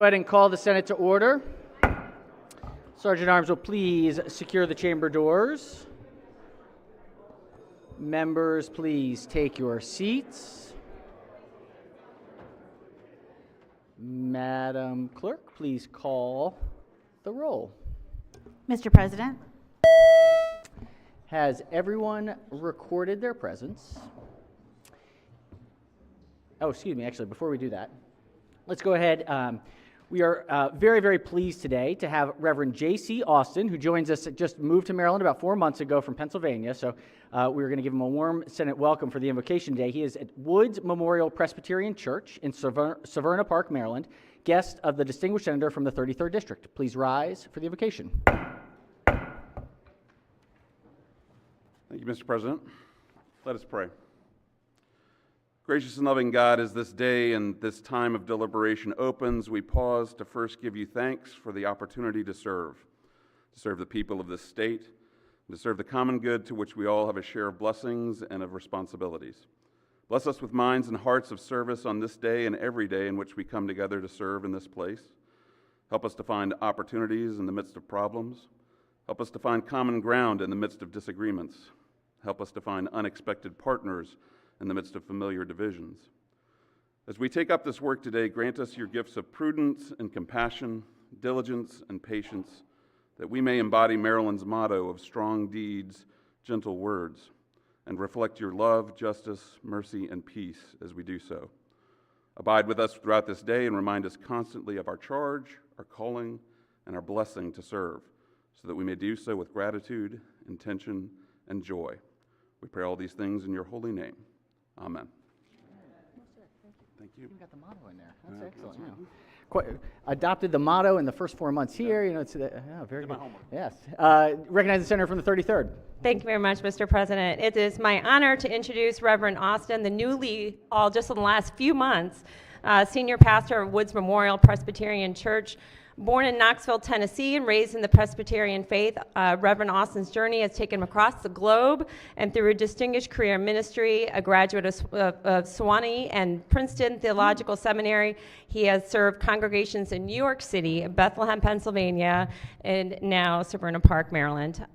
Go ahead and call the Senate to order. Sergeant Arms will please secure the chamber doors. Members, please take your seats. Madam Clerk, please call the roll. Mr. President. Has everyone recorded their presence? Oh, excuse me, actually, before we do that, let's go ahead. We are very, very pleased today to have Reverend J.C. Austin, who joins us, just moved to Maryland about 4 months ago from Pennsylvania, so we're going to give him a warm Senate welcome for the invocation today. He is at Woods Memorial Presbyterian Church in Severna Park, Maryland, guest of the distinguished senator from the 33rd District. Please rise for the invocation. Thank you, Mr. President. Let us pray. Gracious and loving God, as this day and this time of deliberation opens, we pause to first give you thanks for the opportunity to serve the people of this state, and to serve the common good to which we all have a share of blessings and of responsibilities. Bless us with minds and hearts of service on this day and every day in which we come together to serve in this place. Help us to find opportunities in the midst of problems. Help us to find common ground in the midst of disagreements. Help us to find unexpected partners in the midst of familiar divisions. As we take up this work today, grant us your gifts of prudence and compassion, diligence and patience, that we may embody Maryland's motto of strong deeds, gentle words, and reflect your love, justice, mercy, and peace as we do so. Abide with us throughout this day and remind us constantly of our charge, our calling, and our blessing to serve, so that we may do so with gratitude, intention, and joy. We pray all these things in your holy name. Amen. Thank you. You got the motto in there. That's excellent. Yeah. Quite, adopted the motto in the first 4 months here. You know, it's very good. Yes. Recognize the senator from the 33rd. Thank you very much, Mr. President. It is my honor to introduce Reverend Austin, the newly, just in the last few months, senior pastor of Woods Memorial Presbyterian Church. Born in Knoxville, Tennessee, and raised in the Presbyterian faith, Reverend Austin's journey has taken him across the globe, and through a distinguished career in ministry, a graduate of Sewanee and Princeton Theological Seminary, he has served congregations in New York City, Bethlehem, Pennsylvania, and now Severna Park, Maryland.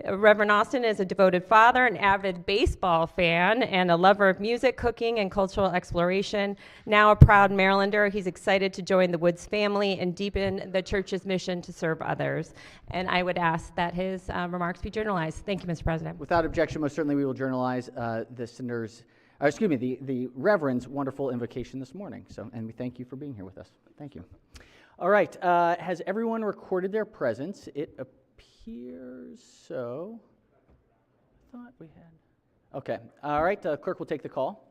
Reverend Austin is a devoted father, an avid baseball fan, and a lover of music, cooking, and cultural exploration. Now a proud Marylander, he's excited to join the Woods family and deepen the church's mission to serve others. And I would ask that his remarks be journalized. Thank you, Mr. President. Without objection, most certainly we will journalize the senator's, the Reverend's wonderful invocation this morning. So, and we thank you for being here with us. Thank you. All right, has everyone recorded their presence? It appears so. I thought we had. Okay, all right, clerk will take the call.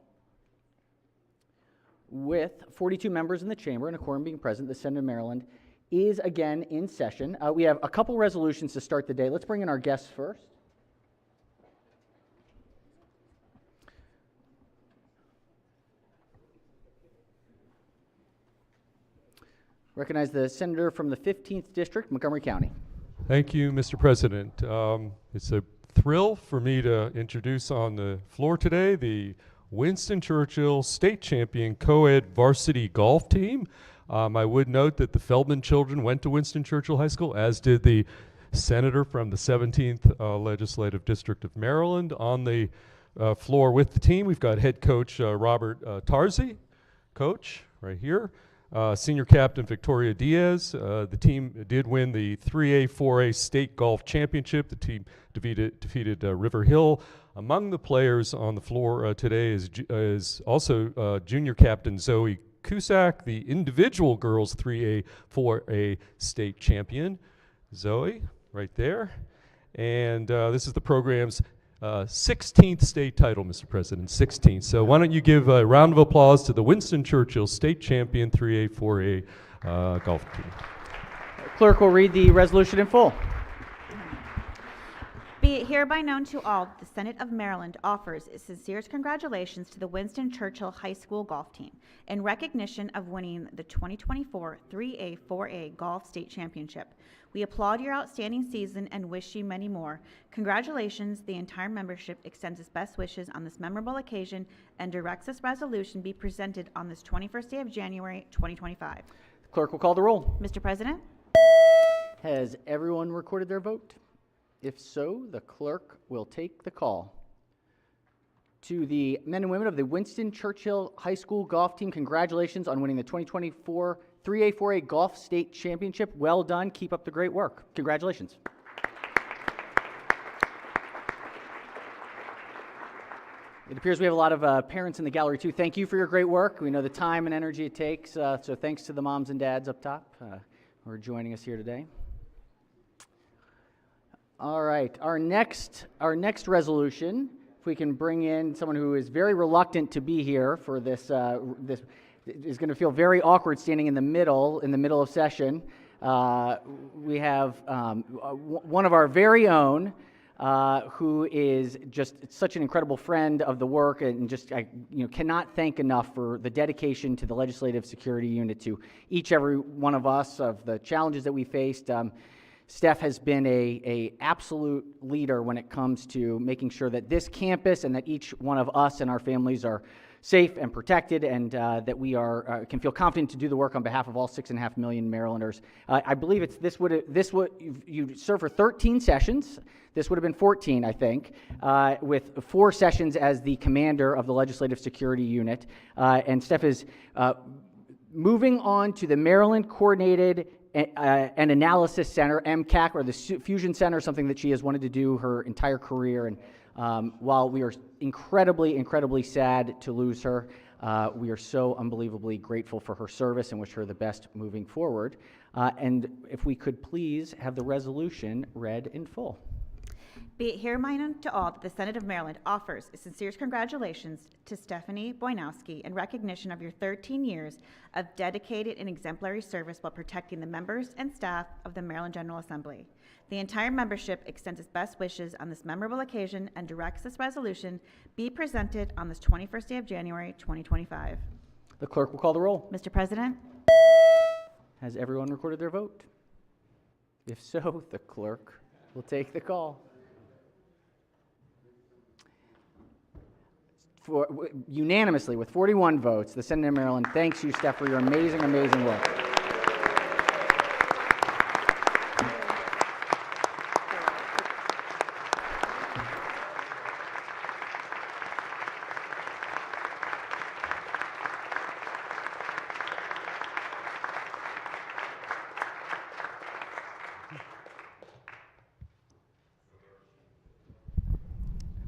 With 42 members in the chamber and a quorum being present, the Senate of Maryland is again in session. We have a couple resolutions to start the day. Let's bring in our guests first. Recognize the senator from the 15th District, Montgomery County. Thank you, Mr. President. It's a thrill for me to introduce on the floor today the Winston Churchill State Champion Co-ed Varsity Golf Team. I would note that the Feldman children went to Winston Churchill High School, as did the senator from the 17th Legislative District of Maryland. On the floor with the team, we've got head coach Robert Tarzi, coach right here. Senior captain Victoria Diaz. The team did win the 3A, 4A state golf championship. The team defeated River Hill. Among the players on the floor today is also junior captain Zoe Cusack, the individual girls 3A, 4A state champion. Zoe, right there. And this is the program's 16th state title, Mr. President, 16th. So why don't you give a round of applause to the Winston Churchill State Champion 3A, 4A golf team. Clerk will read the resolution in full. Be it hereby known to all that the Senate of Maryland offers its sincerest congratulations to the Winston Churchill High School golf team in recognition of winning the 2024 3A, 4A Golf State Championship. We applaud your outstanding season and wish you many more. Congratulations. The entire membership extends its best wishes on this memorable occasion and directs this resolution be presented on this 21st day of January, 2025. Clerk will call the roll. Mr. President? Has everyone recorded their vote? If so, the clerk will take the call. To the men and women of the Winston Churchill High School golf team, congratulations on winning the 2024 3A 4A Golf State Championship. Well done. Keep up the great work. Congratulations. It appears we have a lot of parents in the gallery too. Thank you for your great work. We know the time and energy it takes, so thanks to the moms and dads up top who are joining us here today. All right, our next resolution, if we can bring in someone who is very reluctant to be here for this, this is going to feel very awkward standing in the middle of session. We have one of our very own, who is just such an incredible friend of the work, and just cannot thank enough for the dedication to the Legislative Security Unit, to every one of us, of the challenges that we faced. Steph has been a absolute leader when it comes to making sure that this campus and that each one of us and our families are safe and protected, and that we can feel confident to do the work on behalf of all 6.5 million Marylanders. I believe you served for 13 sessions. This would have been 14, I think, with 4 sessions as the commander of the Legislative Security Unit. And Steph is moving on to the Maryland Coordinated and Analysis Center, MCAC, or the Fusion Center, something that she has wanted to do her entire career. And while we are incredibly sad to lose her, we are so unbelievably grateful for her service and wish her the best moving forward. And if we could please have the resolution read in full. Be it hereby known to all that the Senate of Maryland offers its sincerest congratulations to Stephanie Boynowski in recognition of your 13 years of dedicated and exemplary service while protecting the members and staff of the Maryland General Assembly. The entire membership extends its best wishes on this memorable occasion and directs this resolution be presented on this 21st day of January, 2025. The clerk will call the roll. Mr. President? Has everyone recorded their vote? If so, the clerk will take the call. Unanimously, with 41 votes, the Senate of Maryland thanks you, Steph, for your amazing work.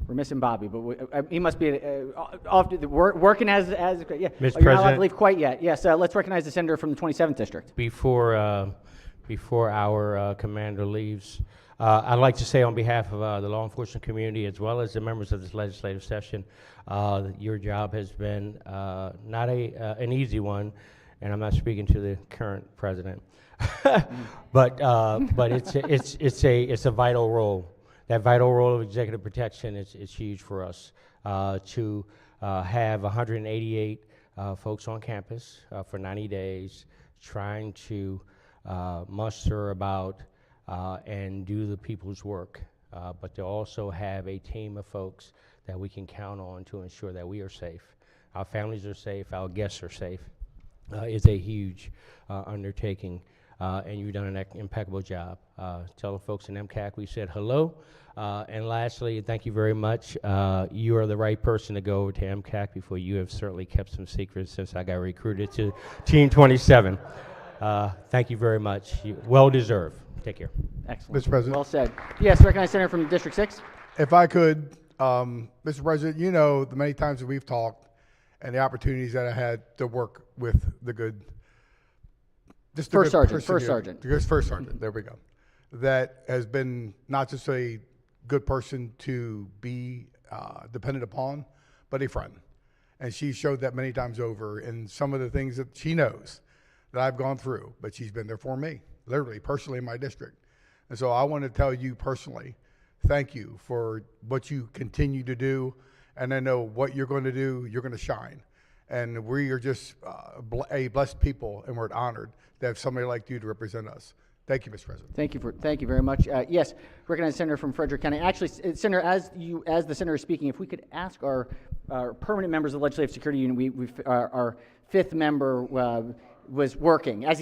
We're missing Bobby, but he must be working as yeah. Mr. You're not allowed to President. leave quite yet. Yes, let's recognize the senator from the 27th district. Before our commander leaves, I'd like to say on behalf of the law enforcement community as well as the members of this legislative session, your job has been not an easy one, and I'm not speaking to the current president, but it's a vital role. That vital role of executive protection is huge for us. To have 188 folks on campus for 90 days trying to muster about and do the people's work, but to also have a team of folks that we can count on to ensure that we are safe, our families are safe, our guests are safe, is a huge undertaking. And you've done an impeccable job. Tell the folks in MCAC we said hello. And lastly, thank you very much. You are the right person to go over to MCAC before you have certainly kept some secrets since I got recruited to Team 27. Thank you very much. Well deserved. Take care. Excellent. Mr. President. Well said. Yes, recognize senator from District 6. If I could, Mr. President, you know the many times that we've talked and the opportunities that I had to work with the good, just the First good sergeant, person first here. sergeant. Yes, first sergeant, there we go. That has been not just a good person to be dependent upon, but a friend. And she showed that many times over in some of the things that she knows that I've gone through, but she's been there for me, literally, personally in my district. And so I want to tell you personally, thank you for what you continue to do. And I know what you're going to do, you're going to shine. And we are just a blessed people, and we're honored to have somebody like you to represent us. Thank you, Mr. President. Thank you very much. Yes, recognize senator from Frederick County. Actually, Senator, as the senator is speaking, if we could ask our permanent members of the Legislative Security Unit, our 5th member was working, as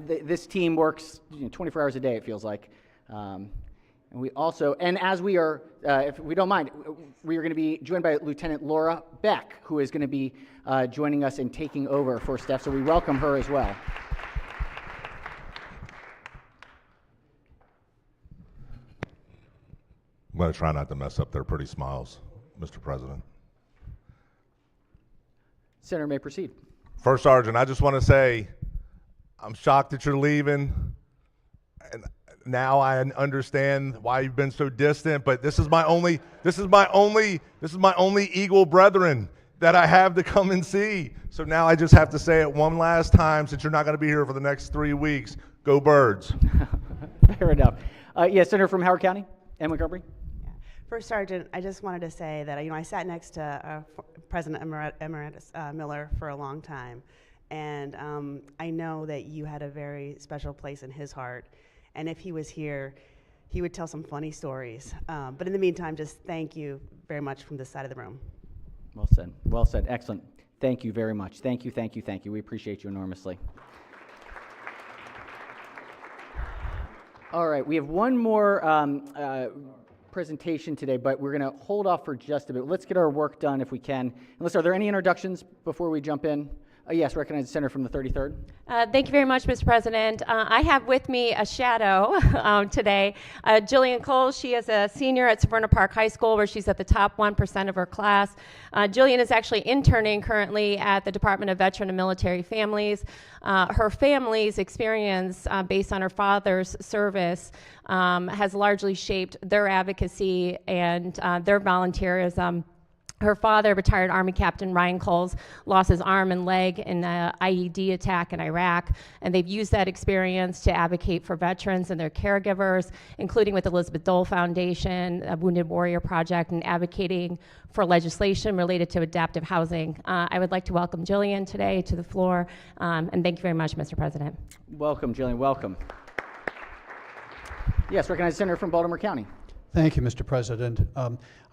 this team works 24 hours a day, it feels like. And we also, and as we are, if we don't mind, we are going to be joined by Lieutenant Laura Beck, who is going to be joining us and taking over for Steph, so we welcome her as well. I'm going to try not to mess up their pretty smiles, Mr. President. Senator may proceed. First Sergeant, I just want to say I'm shocked that you're leaving, and now I understand why you've been so distant. But this is my only Eagle brethren that I have to come and see. So now I just have to say it one last time, since you're not going to be here for the next 3 weeks. Go Birds! Fair enough. Yes, Senator from Howard County, Ann Montgomery. First Sergeant, I just wanted to say that I sat next to President Emeritus Miller for a long time, and I know that you had a very special place in his heart. And if he was here, he would tell some funny stories. But in the meantime, just thank you very much from this side of the room. Well said. Well said. Excellent. Thank you very much. Thank you. Thank you. Thank you. We appreciate you enormously. All right. We have one more presentation today, but we're going to hold off for just a bit. Let's get our work done if we can. Are there any introductions before we jump in? Yes, recognize the senator from the 33rd. Thank you very much, Mr. President. I have with me a shadow today, Jillian Cole. She is a senior at Severna Park High School, where she's at the top 1% of her class. Jillian is actually interning currently at the Department of Veteran and Military Families. Her family's experience, based on her father's service, has largely shaped their advocacy and their volunteerism. Her father, retired Army Captain Ryan Coles, lost his arm and leg in an IED attack in Iraq, and they've used that experience to advocate for veterans and their caregivers, including with Elizabeth Dole Foundation, a Wounded Warrior Project, and advocating for legislation related to adaptive housing. I would like to welcome Jillian today to the floor, and thank you very much, Mr. President. Welcome, Jillian. Welcome. Yes, recognize the senator from Baltimore County. Thank you, Mr. President.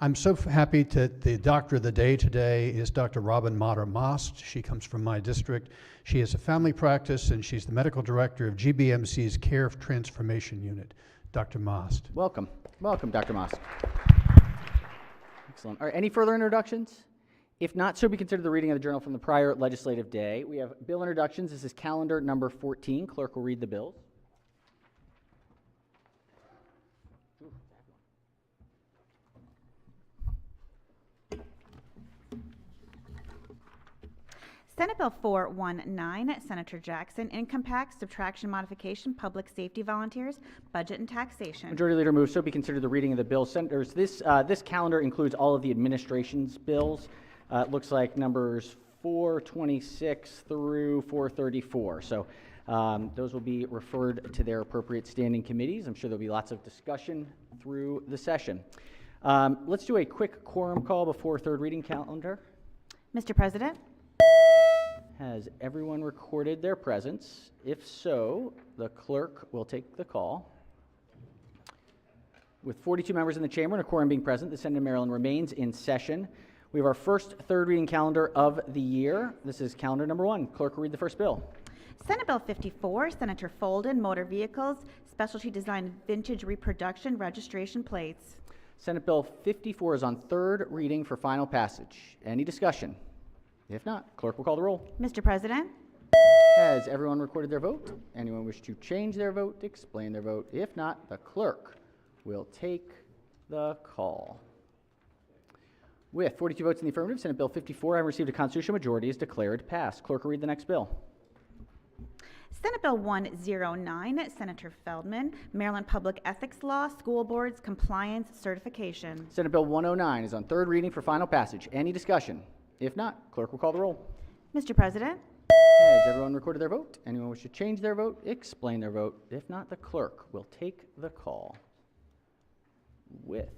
I'm so happy that the doctor of the day today is Dr. Robin Mater-Most. She comes from my district. She has a family practice, and she's the medical director of GBMC's Care Transformation Unit. Dr. Most. Welcome. Welcome, Dr. Most. Excellent. All right, any further introductions? If not, so be considered the reading of the journal from the prior legislative day. We have bill introductions. This is calendar number 14. Clerk will read the bills. Senate Bill 419, Senator Jackson, Income Tax, Subtraction Modification, Public Safety Volunteers, Budget and Taxation. Majority Leader moves, so be considered the reading of the bill. Senators, this calendar includes all of the administration's bills. It looks like numbers 426 through 434. So those will be referred to their appropriate standing committees. I'm sure there'll be lots of discussion through the session. Let's do a quick quorum call before third reading calendar. Mr. President? Has everyone recorded their presence? If so, the clerk will take the call. With 42 members in the chamber and a quorum being present, the Senate of Maryland remains in session. We have our first third reading calendar of the year. This is calendar number 1. Clerk will read the first bill. Senate Bill 54, Senator Folden, Motor Vehicles, Specialty Design Vintage Reproduction Registration Plates. Senate Bill 54 is on third reading for final passage. Any discussion? If not, clerk will call the roll. Mr. President? Has everyone recorded their vote? Anyone wish to change their vote, explain their vote? If not, the clerk will take the call. With 42 votes in the affirmative, Senate Bill 54, having received a constitutional majority, is declared passed. Clerk will read the next bill. Senate Bill 109, Senator Feldman, Maryland Public Ethics Law, School Boards Compliance Certification. Senate Bill 109 is on third reading for final passage. Any discussion? If not, clerk will call the roll. Mr. President? Has everyone recorded their vote? Anyone wish to change their vote, explain their vote? If not, the clerk will take the call. With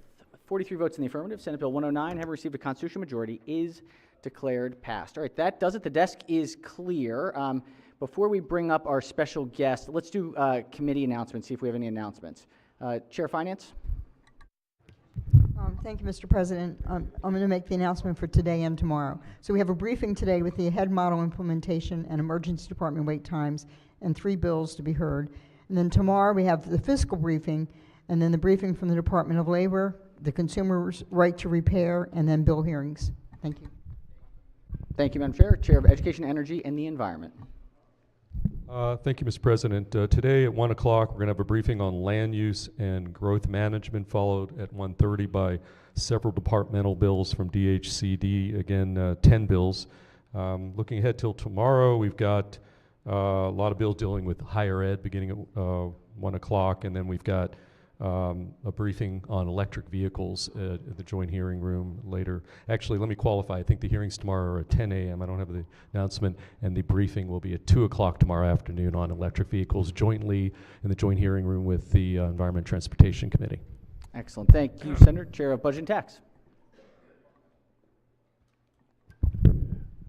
43 votes in the affirmative, Senate Bill 109, having received a constitutional majority, is declared passed. All right, that does it. The desk is clear. Before we bring up our special guest, let's do committee announcements, see if we have any announcements. Chair of Finance? Thank you, Mr. President. I'm going to make the announcement for today and tomorrow. So we have a briefing today with the HEAD model implementation and emergency department wait times and 3 bills to be heard. And then tomorrow we have the fiscal briefing and then the briefing from the Department of Labor, the consumer's right to repair, and then bill hearings. Thank you. Thank you, Madam Chair. Chair of Education, Energy, and the Environment. Thank you, Mr. President. Today at 1 o'clock, we're going to have a briefing on land use and growth management, followed at 1:30 by several departmental bills from DHCD, again, 10 bills. Looking ahead till tomorrow, we've got a lot of bills dealing with higher ed beginning at 1 o'clock, and then we've got a briefing on electric vehicles at the joint hearing room later. Actually, let me qualify. I think the hearings tomorrow are at 10 a.m. I don't have the announcement, and the briefing will be at 2 o'clock tomorrow afternoon on electric vehicles jointly in the joint hearing room with the Environment and Transportation Committee. Excellent. Thank you, Senator. Chair of Budget and Tax.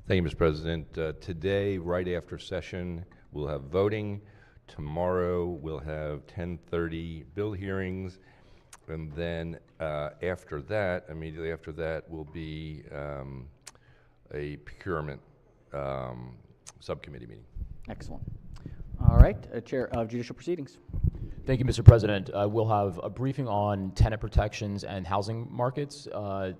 Thank you, Mr. President. Today, right after session, we'll have voting. Tomorrow, we'll have 10:30 bill hearings. And then after that, immediately after that, will be a procurement subcommittee meeting. Excellent. All right. Chair of Judicial Proceedings. Thank you, Mr. President. We'll have a briefing on tenant protections and housing markets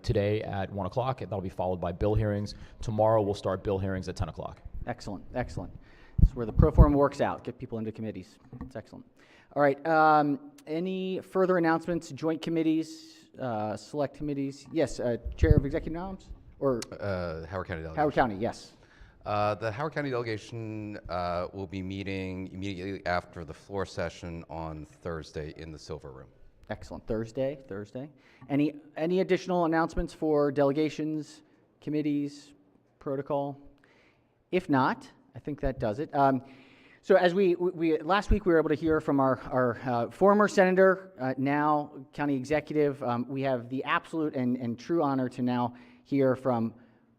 today at 1 o'clock. That'll be followed by bill hearings. Tomorrow, we'll start bill hearings at 10 o'clock. Excellent. Excellent. This is where the pro forma works out. Get people into committees. It's excellent. All right. Any further announcements? Joint committees, select committees? Yes. Chair of Executive Noms? Or Howard County delegation. Howard County, yes. The Howard County delegation will be meeting immediately after the floor session on Thursday in the Silver Room. Excellent. Thursday. Any additional announcements for delegations, committees, protocol? If not, I think that does it. So as we last week, we were able to hear from our former senator, now county executive. We have the absolute and true honor to now hear from,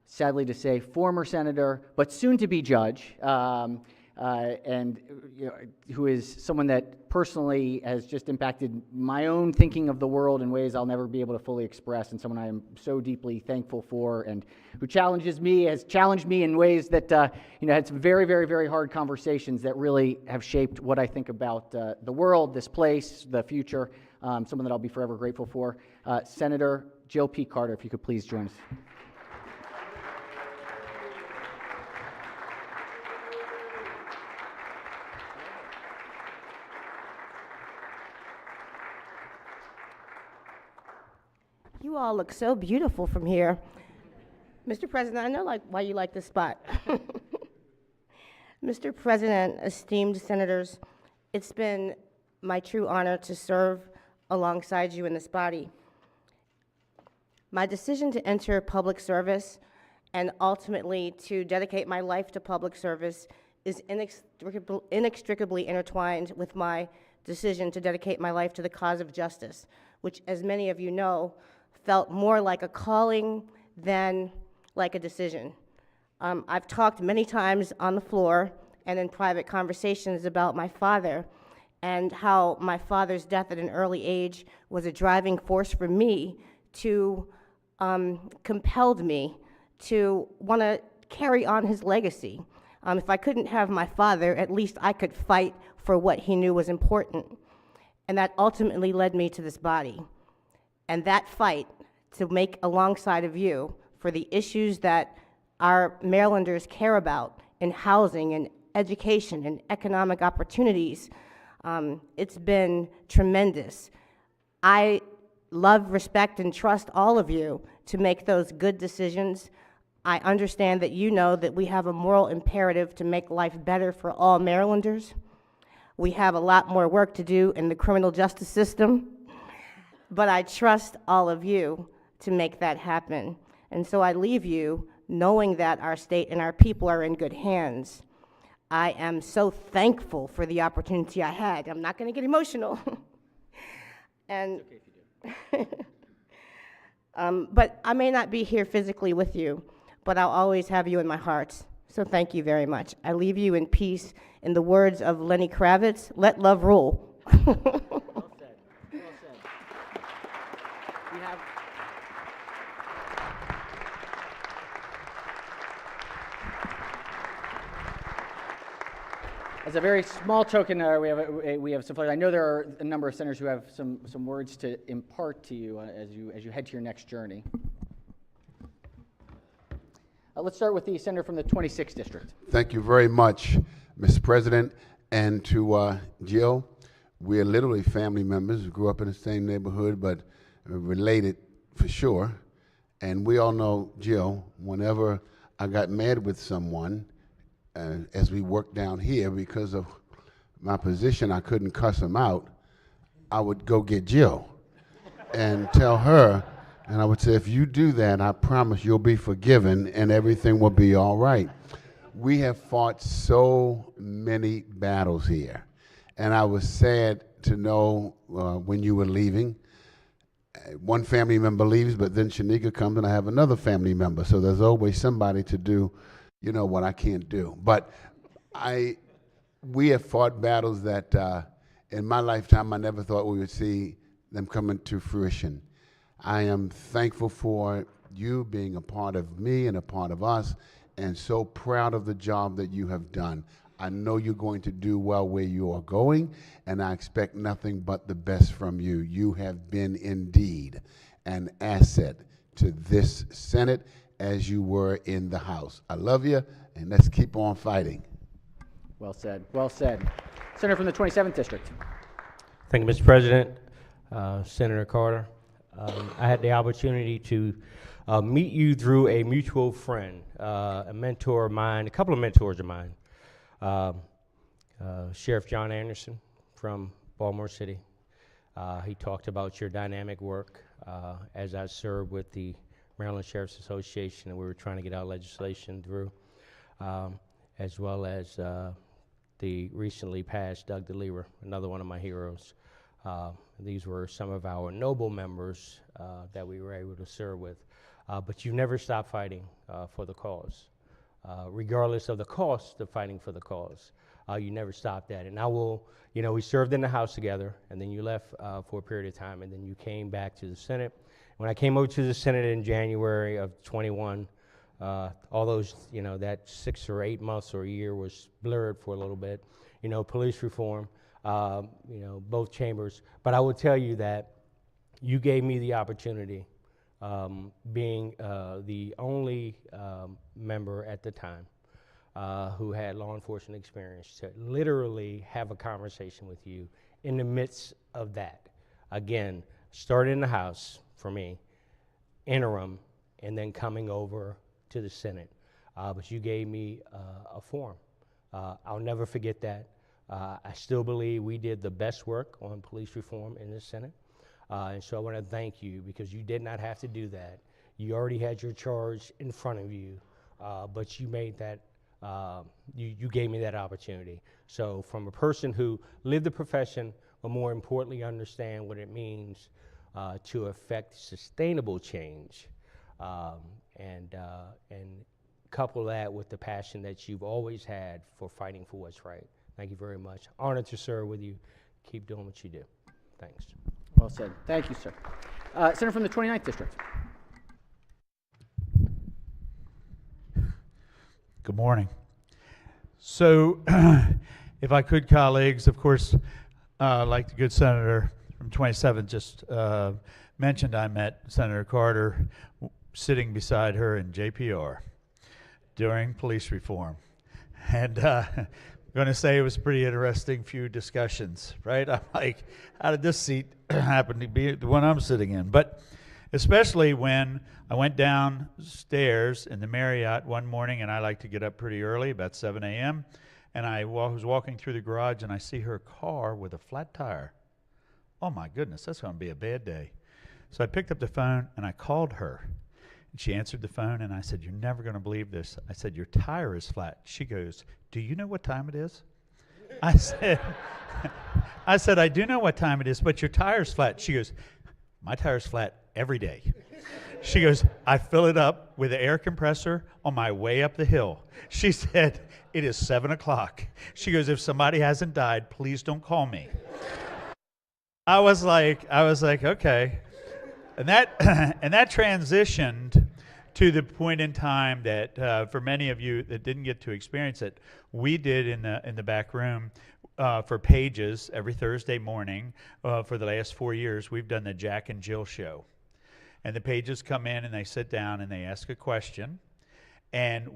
sadly to say, former senator, but soon to be judge, and who is someone that personally has just impacted my own thinking of the world in ways I'll never be able to fully express, and someone I am so deeply thankful for, and who has challenged me in ways that had some very, very, very hard conversations that really have shaped what I think about the world, this place, the future. Someone that I'll be forever grateful for. Senator Jill P. Carter, if you could please join us. You all look so beautiful from here. Mr. President, I know why you like this spot. Mr. President, esteemed senators, it's been my true honor to serve alongside you in this body. My decision to enter public service and ultimately to dedicate my life to public service is inextricably intertwined with my decision to dedicate my life to the cause of justice, which, as many of you know, felt more like a calling than like a decision. I've talked many times on the floor and in private conversations about my father and how my father's death at an early age was a driving force for me to compelled me to want to carry on his legacy. If I couldn't have my father, at least I could fight for what he knew was important. And that ultimately led me to this body. And that fight to make alongside of you for the issues that our Marylanders care about in housing and education and economic opportunities, it's been tremendous. I love, respect, and trust all of you to make those good decisions. I understand that you know that we have a moral imperative to make life better for all Marylanders. We have a lot more work to do in the criminal justice system, but I trust all of you to make that happen. And so I leave you knowing that our state and our people are in good hands. I am so thankful for the opportunity I had. I'm not going to get emotional. And but I may not be here physically with you, but I'll always have you in my heart. So thank you very much. I leave you in peace. In the words of Lenny Kravitz, let love rule. Well said. Well said. We have As a very small token, we have some. I know there are a number of senators who have some words to impart to you as you head to your next journey. Let's start with the senator from the 26th district. Thank you very much, Mr. President, and to Jill. We're literally family members. We grew up in the same neighborhood, but related for sure. And we all know Jill. Whenever I got mad with someone, as we worked down here, because of my position, I couldn't cuss them out. I would go get Jill and tell her, and I would say, if you do that, I promise you'll be forgiven and everything will be all right. We have fought so many battles here, and I was sad to know when you were leaving. One family member leaves, but then Shanika comes and I have another family member, so there's always somebody to do, what I can't do. But we have fought battles that in my lifetime I never thought we would see them coming to fruition. I am thankful for you being a part of me and a part of us, and so proud of the job that you have done. I know you're going to do well where you are going, and I expect nothing but the best from you. You have been indeed an asset to this Senate as you were in the House. I love you, and let's keep on fighting. Well said. Well said. Senator from the 27th district. Thank you, Mr. President. Senator Carter, I had the opportunity to meet you through a mutual friend, a mentor of mine, a couple of mentors of mine. Sheriff John Anderson from Baltimore City. He talked about your dynamic work as I served with the Maryland Sheriff's Association, and we were trying to get our legislation through, as well as the recently passed Doug DeLever, another one of my heroes. These were some of our noble members that we were able to serve with. But you've never stopped fighting for the cause. Regardless of the cost of fighting for the cause, you never stopped that. And I will, we served in the House together, and then you left for a period of time, and then you came back to the Senate. When I came over to the Senate in January of 21, all those, that 6 or 8 months or a year was blurred for a little bit. Police reform, both chambers. But I will tell you that you gave me the opportunity, being the only member at the time who had law enforcement experience, to literally have a conversation with you in the midst of that. Again, started in the House for me, interim, and then coming over to the Senate. But you gave me a forum. I'll never forget that. I still believe we did the best work on police reform in the Senate. And so I want to thank you, because you did not have to do that. You already had your charge in front of you, but you made that, you gave me that opportunity. So from a person who lived the profession, but more importantly understand what it means to affect sustainable change, and couple that with the passion that you've always had for fighting for what's right. Thank you very much. Honored to serve with you. Keep doing what you do. Thanks. Well said. Thank you, sir. Senator from the 29th district. Good morning. So, if I could, colleagues, of course, like the good senator from 27 just mentioned, I met Senator Carter sitting beside her in JPR during police reform. And I'm going to say it was a pretty interesting few discussions, right? I'm like, how did this seat happen to be the one I'm sitting in? But especially when I went downstairs in the Marriott one morning, and I like to get up pretty early, about 7 a.m., and I was walking through the garage, and I see her car with a flat tire. Oh my goodness, that's going to be a bad day. So I picked up the phone, and I called her. And she answered the phone, and I said, "You're never going to believe this." I said, "Your tire is flat." She goes, "Do you know what time it is?" I said, I do know what time it is, but your tire's flat. She goes, "My tire's flat every day." She goes, "I fill it up with an air compressor on my way up the hill." She said, "It is 7 o'clock. She goes, "If somebody hasn't died, please don't call me." I was like, okay. And that transitioned to the point in time that for many of you that didn't get to experience it, we did in the back room for Pages every Thursday morning for the last 4 years. We've done the Jack and Jill show, and the Pages come in and they sit down and they ask a question, and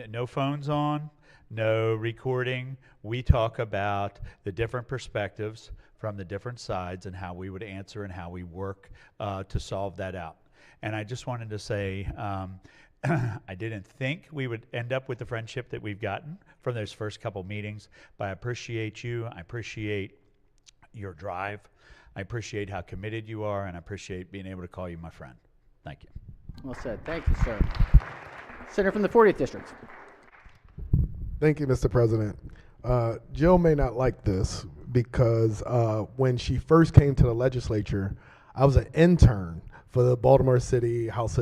no phones on, no recording. We talk about the different perspectives from the different sides and how we would answer and how we work to solve that out. And I just wanted to say, I didn't think we would end up with the friendship that we've gotten from those first couple meetings, but I appreciate you. I appreciate your drive. I appreciate how committed you are, and I appreciate being able to call you my friend. Thank you. Well said. Thank you, sir. Senator from the 40th District. Thank you, Mr. President. Jill may not like this because when she first came to the legislature, I was an intern for the Baltimore City House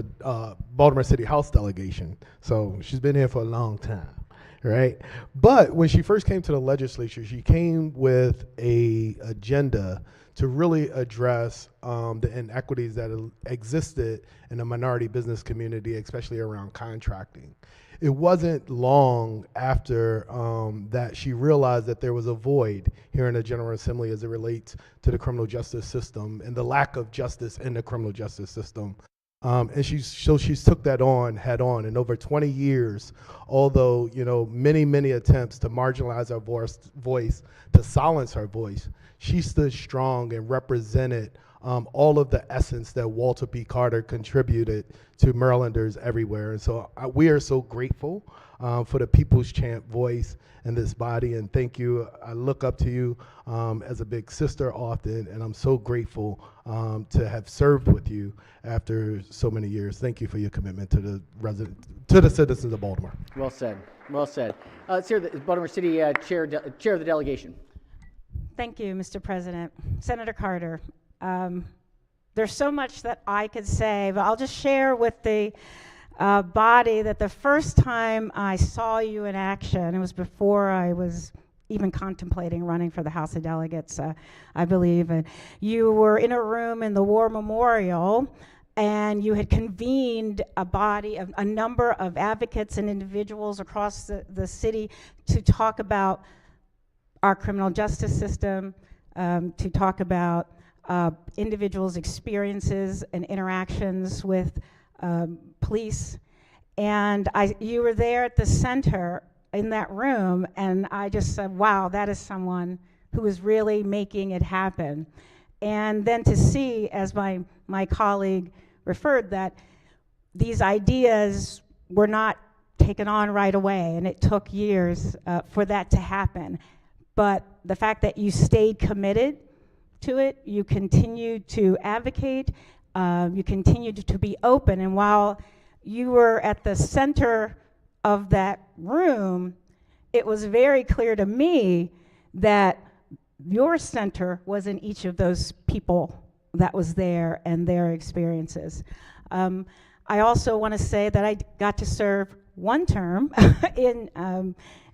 delegation. So she's been here for a long time, right? But when she first came to the legislature, she came with a agenda to really address the inequities that existed in the minority business community, especially around contracting. It wasn't long after that she realized that there was a void here in the General Assembly as it relates to the criminal justice system and the lack of justice in the criminal justice system. And she's took that on head on. And over 20 years, although many attempts to marginalize her voice, to silence her voice, she stood strong and represented all of the essence that Walter P. Carter contributed to Marylanders everywhere. And so we are so grateful for the People's Champ voice in this body, and thank you. I look up to you as a big sister often, and I'm so grateful to have served with you after so many years. Thank you for your commitment to the citizens of Baltimore. Well said. Well said. Let's hear the Baltimore City chair of the delegation. Thank you, Mr. President. Senator Carter, there's so much that I could say, but I'll just share with the body that the first time I saw you in action, it was before I was even contemplating running for the House of Delegates, I believe. And you were in a room in the War Memorial, and you had convened a body of a number of advocates and individuals across the city to talk about our criminal justice system, to talk about individuals' experiences and interactions with police. And you were there at the center in that room, and I just said, wow, that is someone who is really making it happen. And then to see, as my colleague referred, that these ideas were not taken on right away, and it took years for that to happen. But the fact that you stayed committed to it, you continued to advocate, you continued to be open, and while you were at the center of that room, it was very clear to me that your center was in each of those people that was there and their experiences. I also want to say that I got to serve one term in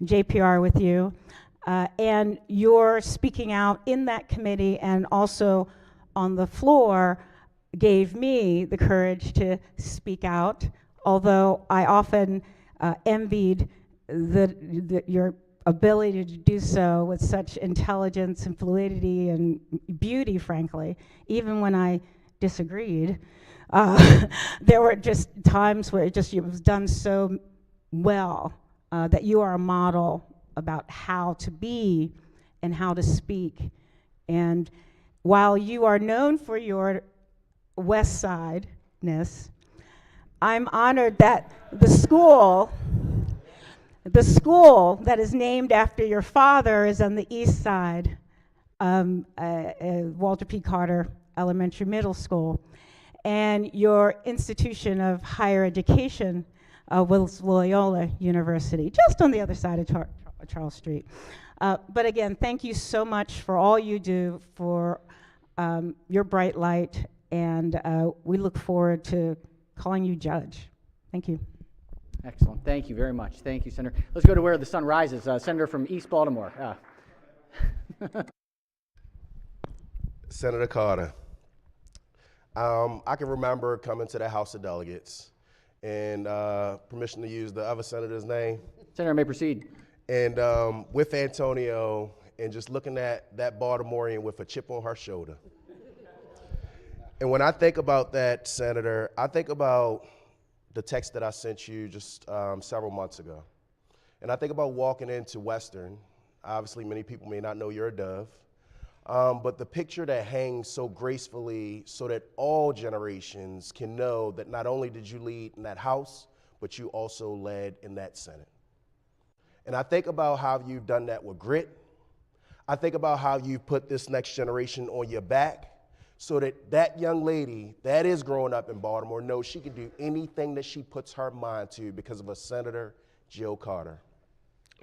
JPR with you, and your speaking out in that committee and also on the floor gave me the courage to speak out, although I often envied your ability to do so with such intelligence and fluidity and beauty, frankly, even when I disagreed. There were just times where it was done so well that you are a model about how to be and how to speak. And while you are known for your West Side-ness, I'm honored that the school that is named after your father is on the East Side, Walter P. Carter Elementary Middle School. And your institution of higher education was Loyola University, just on the other side of Charles Street. But again, thank you so much for all you do, for your bright light, and we look forward to calling you judge. Thank you. Excellent. Thank you very much. Thank you, Senator. Let's go to where the sun rises. Senator from East Baltimore. Senator Carter, I can remember coming to the House of Delegates and permission to use the other senator's name. Senator may proceed. And with Antonio, and just looking at that Baltimorean with a chip on her shoulder. And when I think about that, Senator, I think about the text that I sent you just several months ago. And I think about walking into Western. Obviously, many people may not know you're a Dove. But the picture that hangs so gracefully so that all generations can know that not only did you lead in that House, but you also led in that Senate. And I think about how you've done that with grit. I think about how you've put this next generation on your back so that that young lady that is growing up in Baltimore knows she can do anything that she puts her mind to because of a Senator Jill Carter.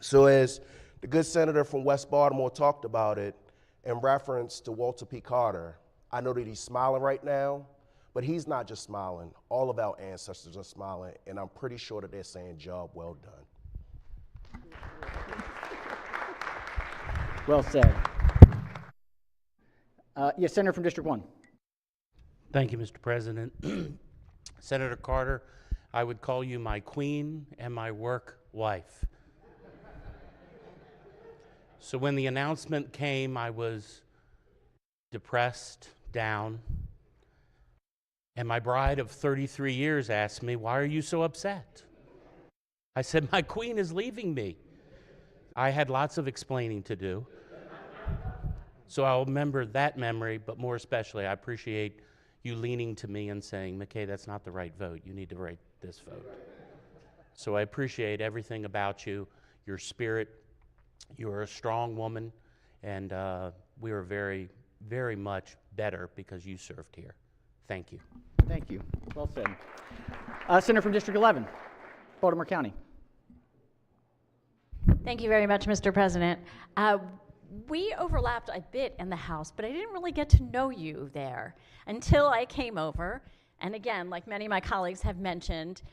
So as the good senator from West Baltimore talked about it in reference to Walter P. Carter, I know that he's smiling right now, but he's not just smiling. All of our ancestors are smiling, and I'm pretty sure that they're saying, job well done. Well said. Yes, Senator from District 1. Thank you, Mr. President. Senator Carter, I would call you my queen and my work wife. So when the announcement came, I was depressed, down, and my bride of 33 years asked me, "Why are you so upset?" I said, "My queen is leaving me." I had lots of explaining to do. So I'll remember that memory, but more especially, I appreciate you leaning to me and saying, "McKay, that's not the right vote. You need to write this vote." So I appreciate everything about you, your spirit. You're a strong woman, and we are very, very much better because you served here. Thank you. Thank you. Well said. Senator from District 11, Baltimore County. Thank you very much, Mr. President. We overlapped a bit in the House, but I didn't really get to know you there until I came over. And again, like many of my colleagues have mentioned,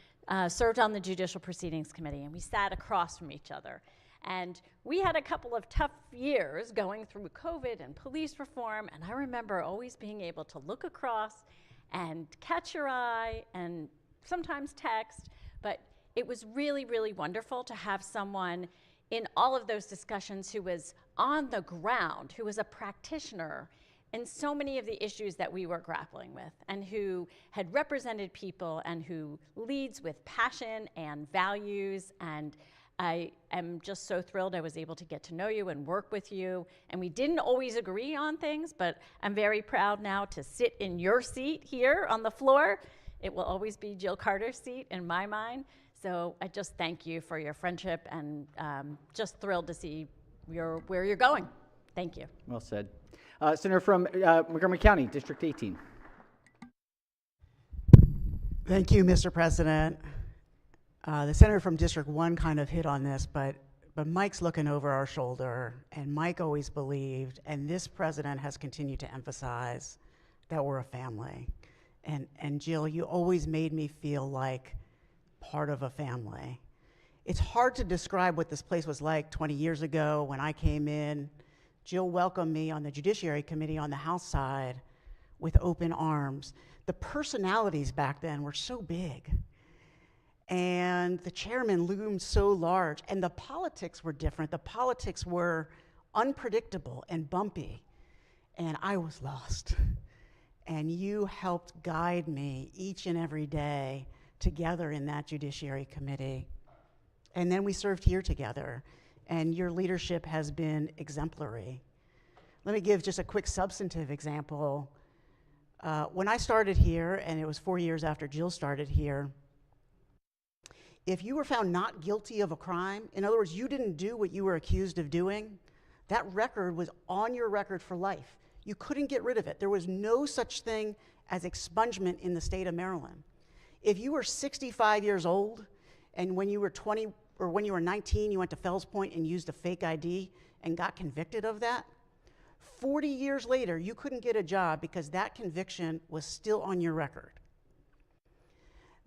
served on the Judicial Proceedings Committee, and we sat across from each other. And we had a couple of tough years going through COVID and police reform, and I remember always being able to look across and catch your eye and sometimes text, but it was really, really wonderful to have someone in all of those discussions who was on the ground, who was a practitioner in so many of the issues that we were grappling with, and who had represented people and who leads with passion and values. And I am just so thrilled I was able to get to know you and work with you. And we didn't always agree on things, but I'm very proud now to sit in your seat here on the floor. It will always be Jill Carter's seat in my mind. So I just thank you for your friendship, and just thrilled to see where you're going. Thank you. Well said. Senator from Montgomery County, District 18. Thank you, Mr. President. The senator from District 1 kind of hit on this, but Mike's looking over our shoulder, and Mike always believed, and this president has continued to emphasize, that we're a family. And Jill, you always made me feel like part of a family. It's hard to describe what this place was like 20 years ago when I came in. Jill welcomed me on the Judiciary Committee on the House side with open arms. The personalities back then were so big, and the chairman loomed so large, and the politics were different. The politics were unpredictable and bumpy, and I was lost. And you helped guide me each and every day together in that Judiciary Committee. And then we served here together, and your leadership has been exemplary. Let me give just a quick substantive example. When I started here, and it was 4 years after Jill started here, if you were found not guilty of a crime, in other words, you didn't do what you were accused of doing, that record was on your record for life. You couldn't get rid of it. There was no such thing as expungement in the state of Maryland. If you were 65 years old, and when you were 20 or when you were 19, you went to Fells Point and used a fake ID and got convicted of that, 40 years later, you couldn't get a job because that conviction was still on your record.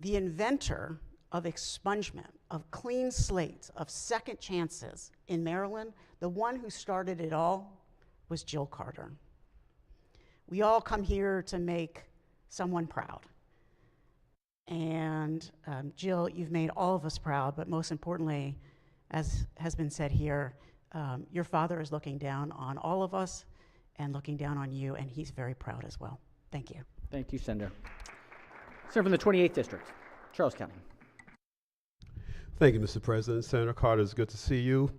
The inventor of expungement, of clean slates, of second chances in Maryland, the one who started it all was Jill Carter. We all come here to make someone proud. And Jill, you've made all of us proud, but most importantly, as has been said here, your father is looking down on all of us and looking down on you, and he's very proud as well. Thank you. Thank you, Senator. Senator from the 28th District, Charles County. Thank you, Mr. President. Senator Carter, it's good to see you.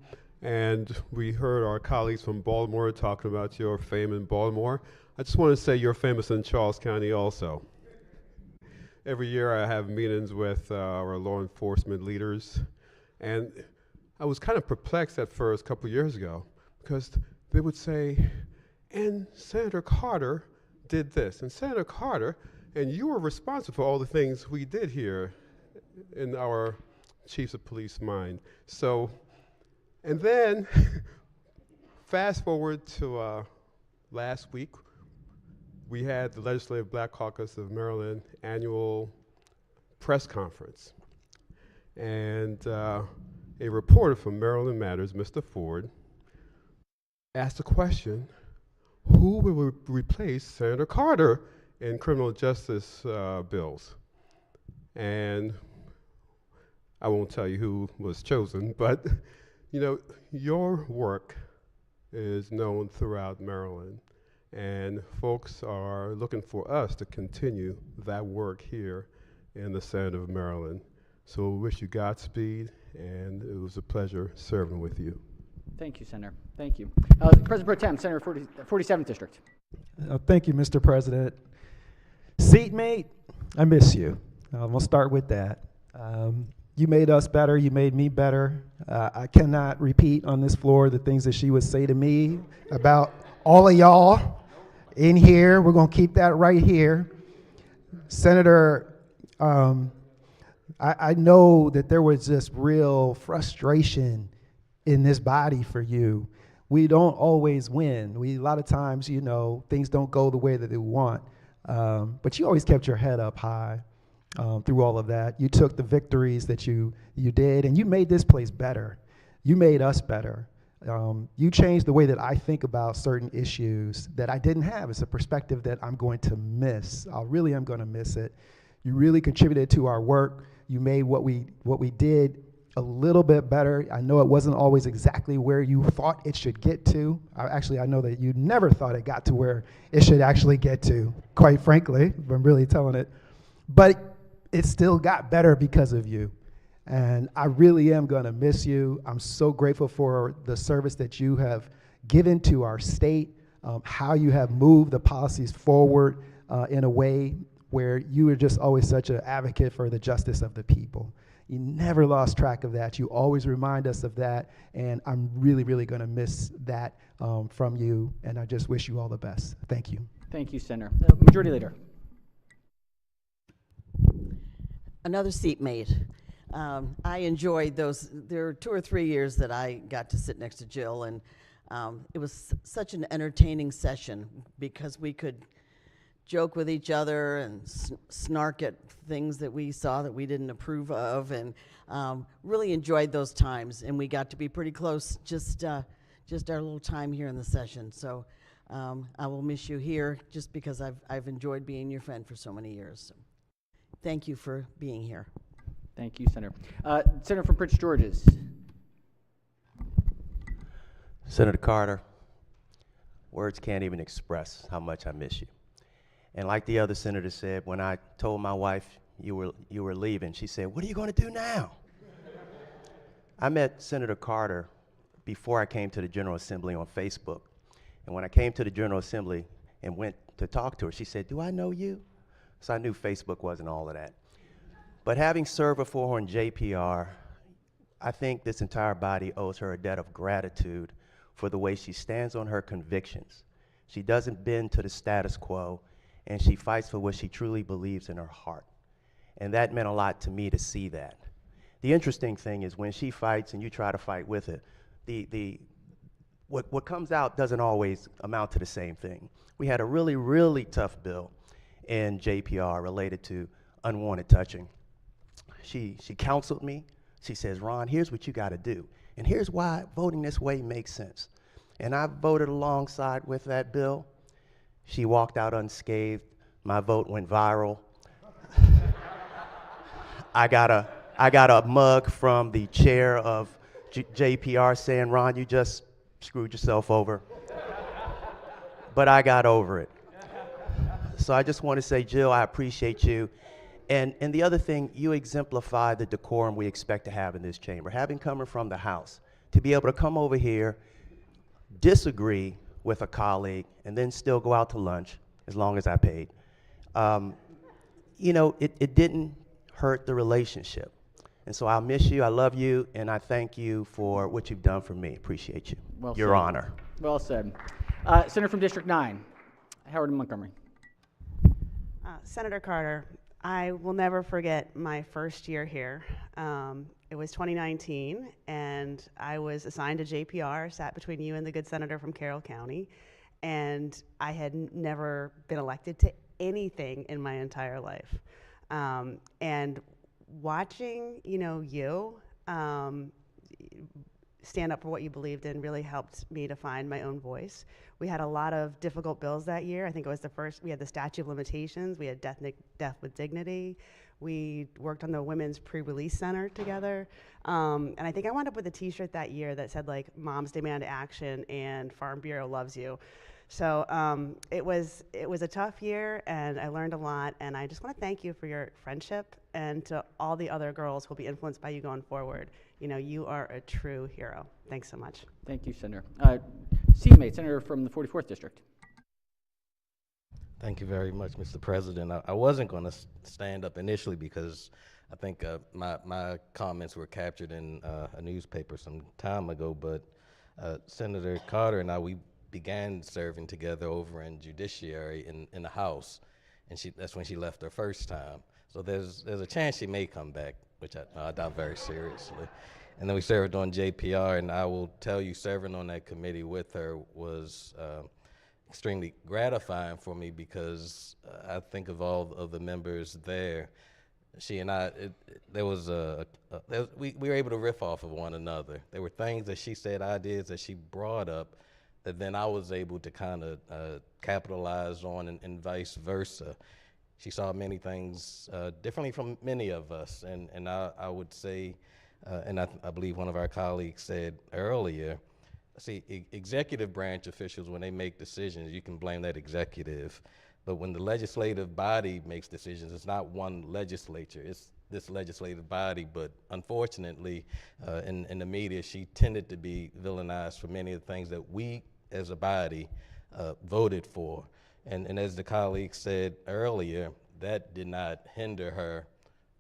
And we heard our colleagues from Baltimore talking about your fame in Baltimore. I just want to say you're famous in Charles County also. Every year I have meetings with our law enforcement leaders, and I was kind of perplexed at first a couple years ago because they would say, and Senator Carter did this, and Senator Carter, and you were responsible for all the things we did here in our chiefs of police mind. So, and then fast forward to last week, we had the Legislative Black Caucus of Maryland annual press conference. And a reporter from Maryland Matters, Mr. Ford, asked the question, who will replace Senator Carter in criminal justice bills? And I won't tell you who was chosen, but you know, your work is known throughout Maryland, and folks are looking for us to continue that work here in the Senate of Maryland. So we wish you Godspeed, and it was a pleasure serving with you. Thank you, Senator. Thank you. President Pro Tem, Senator 47th District. Thank you, Mr. President. Seatmate, I miss you. We'll start with that. You made us better. You made me better. I cannot repeat on this floor the things that she would say to me about all of y'all in here. We're going to keep that right here. Senator, I know that there was just real frustration in this body for you. We don't always win. A lot of times, you know, things don't go the way that they want. But you always kept your head up high. Through all of that, you took the victories that you did, and you made this place better. You made us better. You changed the way that I think about certain issues that I didn't have. It's a perspective that I'm going to miss. I really am going to miss it. You really contributed to our work. You made what we did a little bit better. I know it wasn't always exactly where you thought it should get to. I know that you never thought it got to where it should actually get to, quite frankly, if I'm really telling it. But it still got better because of you. And I really am going to miss you. I'm so grateful for the service that you have given to our state, how you have moved the policies forward in a way where you were just always such an advocate for the justice of the people. You never lost track of that. You always remind us of that. And I'm really, really going to miss that from you. And I just wish you all the best. Thank you. Thank you, Senator. Majority Leader. Another seatmate. I enjoyed those. There were 2 or 3 years that I got to sit next to Jill, and it was such an entertaining session because we could joke with each other and snark at things that we saw that we didn't approve of, and really enjoyed those times. And we got to be pretty close just our little time here in the session. So I will miss you here just because I've enjoyed being your friend for so many years. So. Thank you for being here. Thank you, Senator. Senator from Prince George's. Senator Carter, words can't even express how much I miss you. And like the other senator said, when I told my wife you were leaving, she said, "What are you going to do now?" I met Senator Carter before I came to the General Assembly on Facebook. And when I came to the General Assembly and went to talk to her, she said, "Do I know you?" So I knew Facebook wasn't all of that. But having served before her in JPR, I think this entire body owes her a debt of gratitude for the way she stands on her convictions. She doesn't bend to the status quo, and she fights for what she truly believes in her heart. And that meant a lot to me to see that. The interesting thing is when she fights and you try to fight with it, what comes out doesn't always amount to the same thing. We had a really, really tough bill in JPR related to unwanted touching. She counseled me. She says, "Ron, here's what you got to do. And here's why voting this way makes sense." And I voted alongside with that bill. She walked out unscathed. My vote went viral. I got a mug from the chair of JPR saying, Ron, you just screwed yourself over. But I got over it. So I just want to say, Jill, I appreciate you. And the other thing, you exemplify the decorum we expect to have in this chamber. Having coming from the House, to be able to come over here, disagree with a colleague, and then still go out to lunch, as long as I paid. You know, it didn't hurt the relationship. And so I'll miss you, I love you, and I thank you for what you've done for me. Appreciate you. Well Your said. honor. Well said. Senator from District 9, Howard Montgomery. Senator Carter, I will never forget my first year here. It was 2019, and I was assigned to JPR, sat between you and the good senator from Carroll County, and I had never been elected to anything in my entire life. And watching, you stand up for what you believed in really helped me to find my own voice. We had a lot of difficult bills that year. I think it was the first, we had the statute of limitations, we had death with dignity. We worked on the Women's Pre-Release Center together. And I think I wound up with a t-shirt that year that said like, Moms Demand Action and Farm Bureau loves you. So it was a tough year, and I learned a lot, and I just want to thank you for your friendship, and to all the other girls who will be influenced by you going forward. You are a true hero. Thanks so much. Thank you, Senator. Seatmate, Senator from the 44th District. Thank you very much, Mr. President. I wasn't going to stand up initially because I think my comments were captured in a newspaper some time ago, but Senator Carter and I, we began serving together over in Judiciary in the House, and that's when she left her first time. So there's a chance she may come back, which I doubt very seriously. And then we served on JPR, and I will tell you, serving on that committee with her was extremely gratifying for me because I think of all of the members there. She and I, we were able to riff off of one another. There were things that she said, ideas that she brought up, that then I was able to kind of capitalize on, and vice versa. She saw many things differently from many of us, and I would say, and I believe one of our colleagues said earlier, see, executive branch officials, when they make decisions, you can blame that executive. But when the legislative body makes decisions, it's not one legislature, it's this legislative body. But unfortunately, in the media, she tended to be villainized for many of the things that we as a body voted for. And as the colleague said earlier, that did not hinder her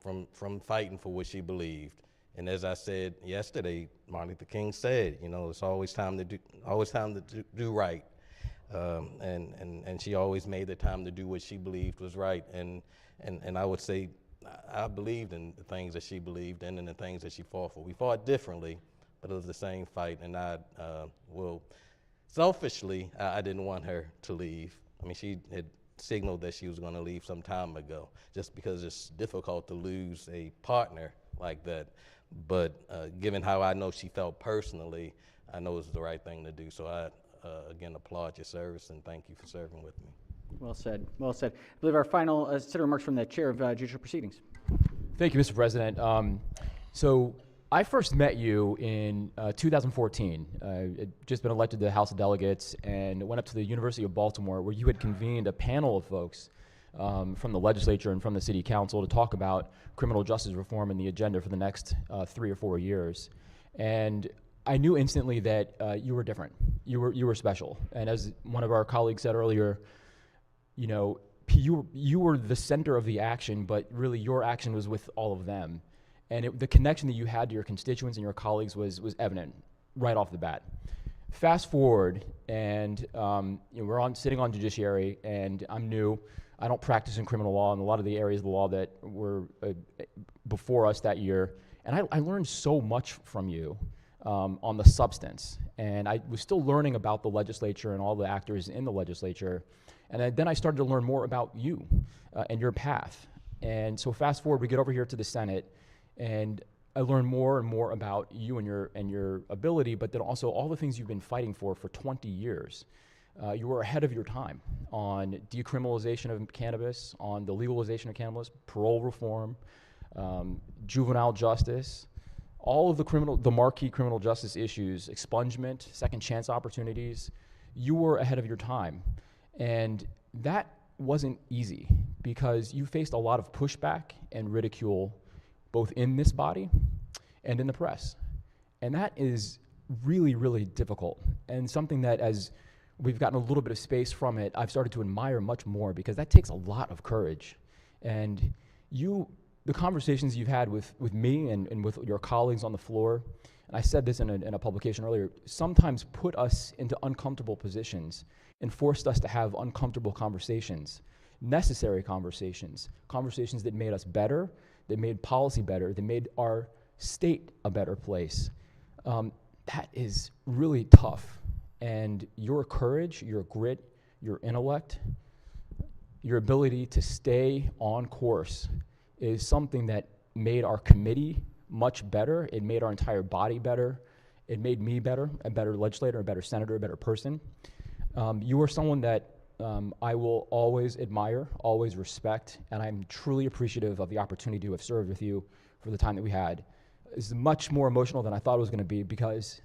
from fighting for what she believed. And as I said yesterday, Martin Luther King said, it's always time to do right. And she always made the time to do what she believed was right. And I would say I believed in the things that she believed in and the things that she fought for. We fought differently, but it was the same fight. And selfishly, I didn't want her to leave. I mean, she had signaled that she was going to leave some time ago, just because it's difficult to lose a partner like that. But given how I know she felt personally, I know it was the right thing to do. So I, again, applaud your service and thank you for serving with me. Well said. Well said. I believe our final set of remarks from the Chair of Judicial Proceedings. Thank you, Mr. President. So I first met you in 2014. I'd just been elected to the House of Delegates and went up to the University of Baltimore, where you had convened a panel of folks from the legislature and from the city council to talk about criminal justice reform and the agenda for the next 3 or 4 years. And I knew instantly that you were different. You were special. And as one of our colleagues said earlier, you were the center of the action, but really your action was with all of them. And the connection that you had to your constituents and your colleagues was evident right off the bat. Fast forward, and we're sitting on Judiciary, and I'm new. I don't practice in criminal law in a lot of the areas of the law that were before us that year. And I learned so much from you on the substance. And I was still learning about the legislature and all the actors in the legislature. And then I started to learn more about you and your path. And so fast forward, we get over here to the Senate, and I learned more and more about you and your ability, but then also all the things you've been fighting for 20 years. You were ahead of your time on decriminalization of cannabis, on the legalization of cannabis, parole reform, juvenile justice, all of the marquee criminal justice issues, expungement, second chance opportunities. You were ahead of your time. And that wasn't easy because you faced a lot of pushback and ridicule both in this body and in the press. And that is really, really difficult, and something that, as we've gotten a little bit of space from it, I've started to admire much more, because that takes a lot of courage. And the conversations you've had with me and with your colleagues on the floor, and I said this in a publication earlier, sometimes put us into uncomfortable positions and forced us to have uncomfortable conversations, necessary conversations, conversations that made us better, that made policy better, that made our state a better place. That is really tough. And your courage, your grit, your intellect, your ability to stay on course is something that made our committee much better. It made our entire body better. It made me better, a better legislator, a better senator, a better person. You are someone that I will always admire, always respect, and I'm truly appreciative of the opportunity to have served with you for the time that we had. It's much more emotional than I thought it was going to be, because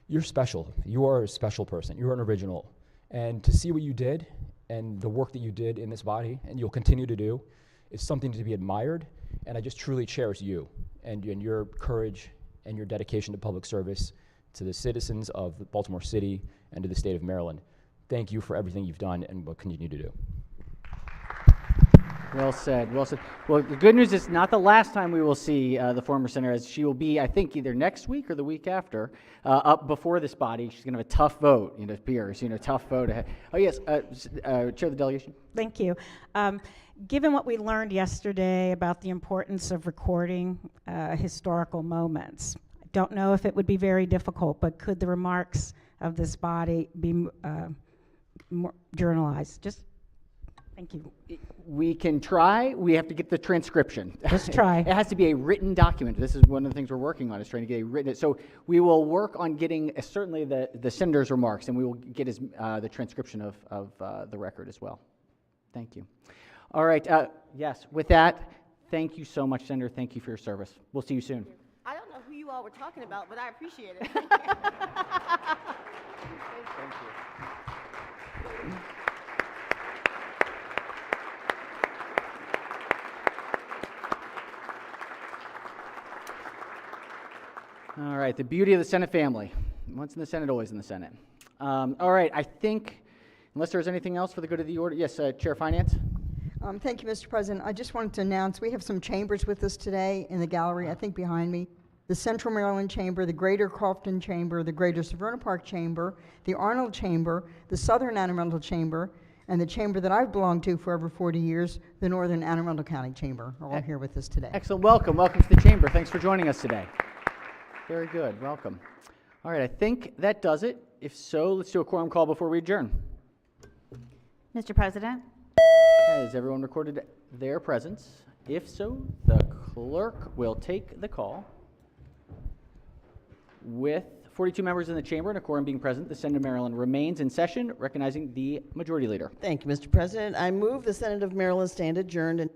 you're special. You are a special person. You're an original. And to see what you did and the work that you did in this body, and you'll continue to do, is something to be admired. And I just truly cherish you and your courage and your dedication to public service, to the citizens of Baltimore City and to the state of Maryland. Thank you for everything you've done and will continue to do. Well said, well said. Well, the good news is not the last time we will see the former senator, as she will be, I think, either next week or the week after, up before this body. She's going to have a tough vote, peers, tough vote ahead. Oh, yes, Chair of the delegation. Thank you. Given what we learned yesterday about the importance of recording historical moments, I don't know if it would be very difficult, but could the remarks of this body be more journalized? Thank you. We can try. We have to get the transcription. Let's try. It has to be a written document. This is one of the things we're working on, is trying to get a written. So we will work on getting certainly the senator's remarks, and we will get the transcription of the record as well. Thank you. All right. Yes. With that, thank you so much, Senator. Thank you for your service. We'll see you soon. I don't know who you all were talking about, but I appreciate it. Thank you. All right, the beauty of the Senate family. Once in the Senate, always in the Senate. All right, I think, unless there's anything else for the good of the order, yes, Chair of Finance. Thank you, Mr. President. I just wanted to announce we have some chambers with us today in the gallery, I think behind me. The Central Maryland Chamber, the Greater Crofton Chamber, the Greater Severna Park Chamber, the Arnold Chamber, the Southern Anne Arundel Chamber, and the chamber that I've belonged to for over 40 years, the Northern Anne Arundel County Chamber, are all here with us today. Excellent. Welcome. Welcome to the chamber. Thanks for joining us today. Very good. Welcome. All right, I think that does it. If so, let's do a quorum call before we adjourn. Mr. President? Has everyone recorded their presence? If so, the clerk will take the call. With 42 members in the chamber and a quorum being present, the Senate of Maryland remains in session, recognizing the Majority Leader. Thank you, Mr. President. I move the Senate of Maryland stand adjourned on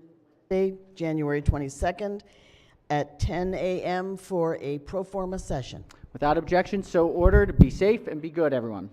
Tuesday, January 22nd at 10 a.m. for a pro forma session. Without objection, so ordered. Be safe and be good, everyone.